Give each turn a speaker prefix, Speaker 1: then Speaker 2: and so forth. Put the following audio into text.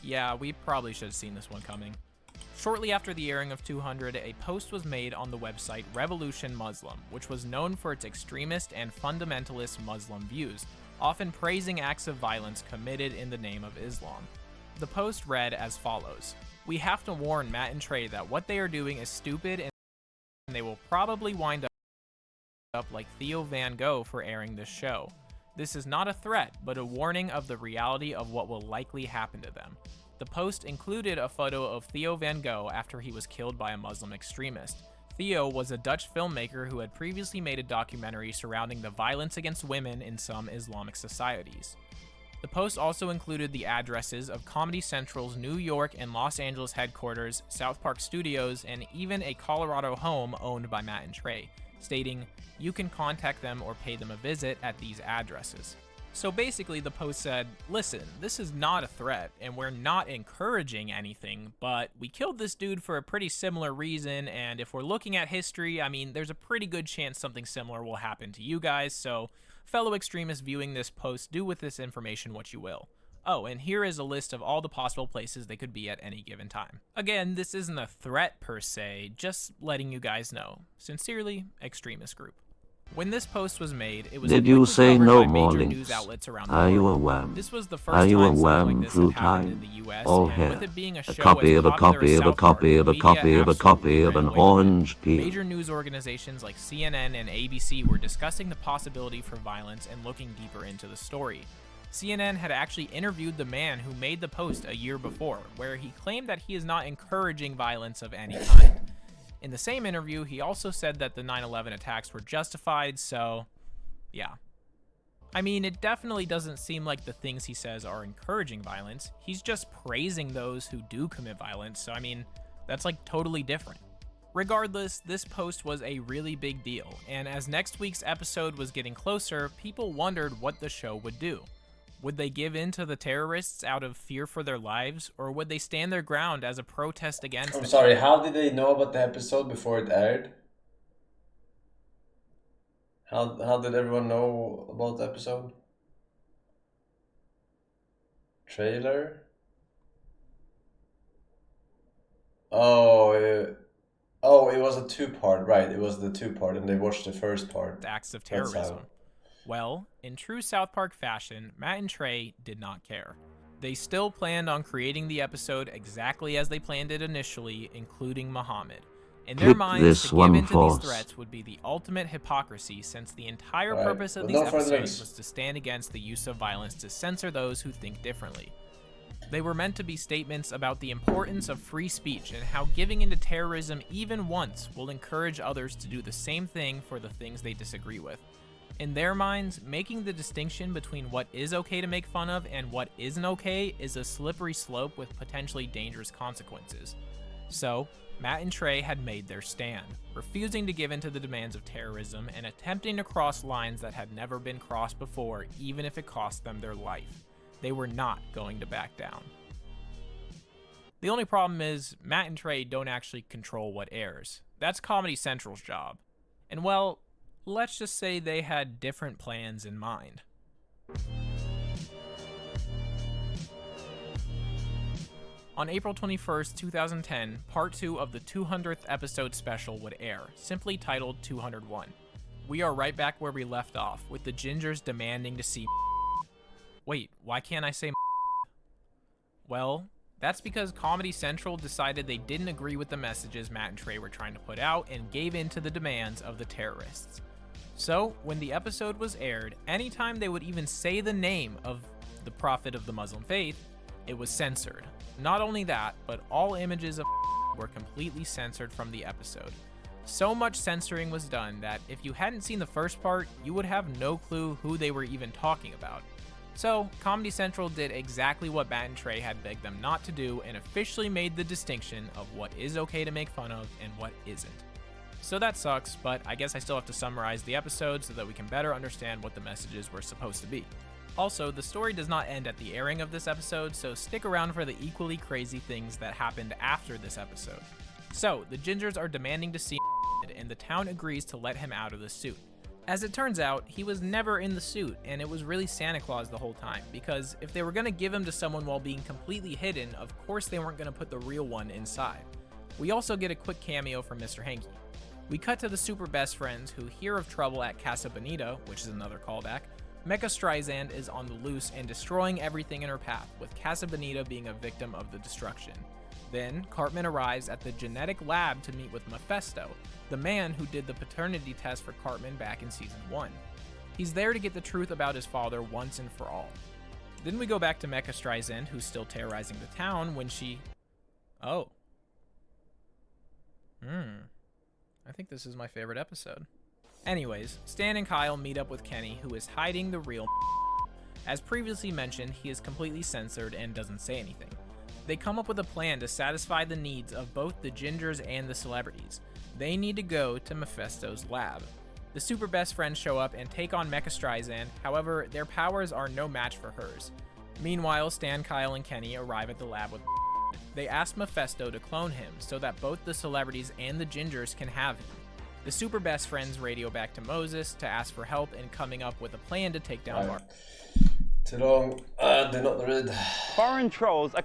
Speaker 1: Yeah, we probably should have seen this one coming. Shortly after the airing of 200, a post was made on the website Revolution Muslim, which was known for its extremist and fundamentalist Muslim views, often praising acts of violence committed in the name of Islam. The post read as follows: "We have to warn Matt and Trey that what they are doing is stupid and they will probably wind up like Theo Van Gogh for airing this show. This is not a threat, but a warning of the reality of what will likely happen to them." The post included a photo of Theo Van Gogh after he was killed by a Muslim extremist. Theo was a Dutch filmmaker who had previously made a documentary surrounding the violence against women in some Islamic societies. The post also included the addresses of Comedy Central's New York and Los Angeles headquarters, South Park Studios, and even a Colorado home owned by Matt and Trey, stating, "You can contact them or pay them a visit at these addresses." So basically the post said, listen, this is not a threat, and we're not encouraging anything, but we killed this dude for a pretty similar reason, and if we're looking at history, I mean, there's a pretty good chance something similar will happen to you guys, so fellow extremists viewing this post, do with this information what you will. Oh, and here is a list of all the possible places they could be at any given time. Again, this isn't a threat per se, just letting you guys know. Sincerely, Extremist Group. When this post was made, it was
Speaker 2: Did you say
Speaker 1: covered
Speaker 2: no
Speaker 1: by
Speaker 2: more
Speaker 1: major
Speaker 2: links?
Speaker 1: news outlets around the
Speaker 2: Are you a
Speaker 1: world.
Speaker 2: worm?
Speaker 1: This was the first
Speaker 2: Are you a
Speaker 1: time something
Speaker 2: worm
Speaker 1: like this
Speaker 2: through
Speaker 1: had happened
Speaker 2: time?
Speaker 1: in the US,
Speaker 2: All
Speaker 1: and
Speaker 2: hair.
Speaker 1: with it being a show
Speaker 2: copy
Speaker 1: as
Speaker 2: of a
Speaker 1: popular
Speaker 2: copy
Speaker 1: as
Speaker 2: of a
Speaker 1: South Park,
Speaker 2: copy of a
Speaker 1: the
Speaker 2: copy
Speaker 1: media
Speaker 2: of a copy
Speaker 1: absolutely
Speaker 2: of an
Speaker 1: ran away with it.
Speaker 2: orange peel.
Speaker 1: Major news organizations like CNN and ABC were discussing the possibility for violence and looking deeper into the story. CNN had actually interviewed the man who made the post a year before, where he claimed that he is not encouraging violence of any kind. In the same interview, he also said that the 9/11 attacks were justified, so yeah. I mean, it definitely doesn't seem like the things he says are encouraging violence. He's just praising those who do commit violence, so I mean, that's like totally different. Regardless, this post was a really big deal, and as next week's episode was getting closer, people wondered what the show would do. Would they give in to the terrorists out of fear for their lives, or would they stand their ground as a protest against them?
Speaker 3: I'm sorry, how did they know about the episode before it aired? How did everyone know about the episode? Trailer? Oh, it was a two-part, right? It was the two-part, and they watched the first part.
Speaker 1: Acts of terrorism. Well, in true South Park fashion, Matt and Trey did not care. They still planned on creating the episode exactly as they planned it initially, including Muhammad. In their minds, to give into these threats would be the ultimate hypocrisy, since the entire purpose of these episodes was to stand against the use of violence to censor those who think differently. They were meant to be statements about the importance of free speech and how giving into terrorism even once will encourage others to do the same thing for the things they disagree with. In their minds, making the distinction between what is okay to make fun of and what isn't okay is a slippery slope with potentially dangerous consequences. So, Matt and Trey had made their stand, refusing to give in to the demands of terrorism and attempting to cross lines that had never been crossed before, even if it cost them their life. They were not going to back down. The only problem is, Matt and Trey don't actually control what airs. That's Comedy Central's job. And well, let's just say they had different plans in mind. On April 21st, 2010, part 2 of the 200th episode special would air, simply titled 201. We are right back where we left off, with the Gingers demanding to see. Wait, why can't I say? Well, that's because Comedy Central decided they didn't agree with the messages Matt and Trey were trying to put out and gave in to the demands of the terrorists. So, when the episode was aired, anytime they would even say the name of the Prophet of the Muslim faith, it was censored. Not only that, but all images of were completely censored from the episode. So much censoring was done that if you hadn't seen the first part, you would have no clue who they were even talking about. So, Comedy Central did exactly what Matt and Trey had begged them not to do and officially made the distinction of what is okay to make fun of and what isn't. So that sucks, but I guess I still have to summarize the episode so that we can better understand what the messages were supposed to be. Also, the story does not end at the airing of this episode, so stick around for the equally crazy things that happened after this episode. So, the Gingers are demanding to see and the town agrees to let him out of the suit. As it turns out, he was never in the suit, and it was really Santa Claus the whole time, because if they were going to give him to someone while being completely hidden, of course they weren't going to put the real one inside. We also get a quick cameo from Mr. Hanky. We cut to the super best friends who hear of trouble at Casa Bonita, which is another callback. Mecha Streisand is on the loose and destroying everything in her path, with Casa Bonita being a victim of the destruction. Then, Cartman arrives at the genetic lab to meet with Mephisto, the man who did the paternity test for Cartman back in Season 1. He's there to get the truth about his father once and for all. Then we go back to Mecha Streisand, who's still terrorizing the town when she... Oh. I think this is my favorite episode. Anyways, Stan and Kyle meet up with Kenny, who is hiding the real... As previously mentioned, he is completely censored and doesn't say anything. They come up with a plan to satisfy the needs of both the Gingers and the celebrities. They need to go to Mephisto's lab. The super best friends show up and take on Mecha Streisand, however, their powers are no match for hers. Meanwhile, Stan, Kyle, and Kenny arrive at the lab with... They ask Mephisto to clone him so that both the celebrities and the Gingers can have him. The super best friends radio back to Moses to ask for help in coming up with a plan to take down Mark.
Speaker 3: Too long. Did not read.
Speaker 2: Foreign trolls are